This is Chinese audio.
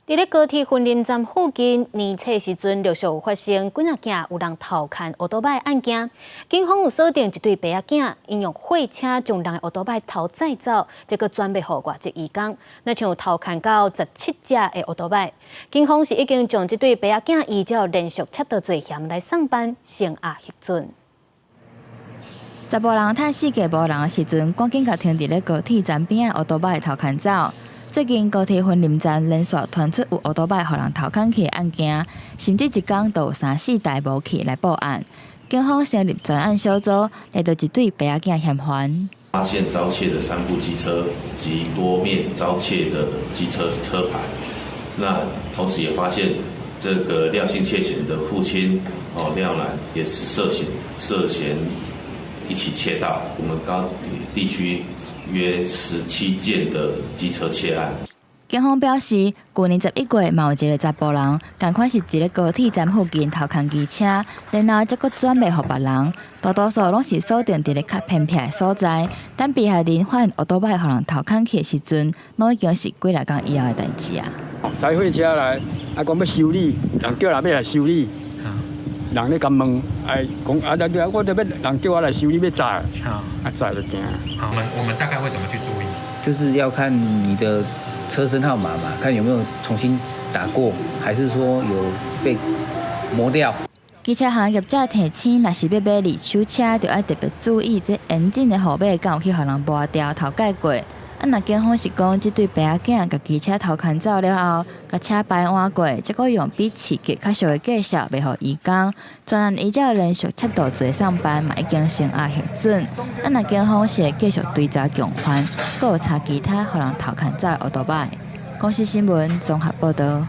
伫咧高铁分林站附近，年初时阵陆续有发生几啊件有人偷牵乌多摆案件。警方有锁定一对白仔囝，因用货车将人的乌多摆偷载走，结果转卖互外籍移工。那像有偷牵到17只的乌多摆，警方是已经将这对白仔囝移交连续窃盗罪嫌来上班，声押核准。查甫人趁世界无人的时阵，赶紧甲停伫咧高铁站边的乌多摆偷牵走。最近高铁分林站连续传出有乌多摆互人偷牵去的案件，甚至一天都有3、4台无去来报案。警方成立专案小组，来到一对白仔囝嫌犯。发现遭窃的3部机车及多面遭窃的机车车牌。那同时也发现这个廖姓窃嫌的父亲廖兰也是涉嫌一起窃盗我们高铁地区约17件的机车窃案。警方表示，去年11月，嘛有一个查甫人，同款是伫咧高铁站附近偷牵机车，然后再搁转卖互别人。大多数拢是锁定伫咧较偏僻的所在。等被害人发现乌多摆互人偷牵去的时阵，拢已经是几来工以后的代志啊。载货车来，讲要修理，人叫人要来修理。人咧咁问，讲我要人叫我来修理要载，载就惊。我们大概会怎么去注意？就是要看你的车身号码嘛，看有没有重新打过，还是说有被磨掉。机车行业者提醒，若是要买二手车，就要特别注意这严禁的号码敢有去互人磨掉、偷改过。若警方是讲，这对白仔囝甲机车偷牵走了后，甲车牌换过，结果用比市价较俗的价值卖互移工，专案依照连续窃盗罪上班，嘛已经声押核准。若警方是会继续追查共犯，阁有查其他互人偷牵走的乌多摆。公司新闻综合报道。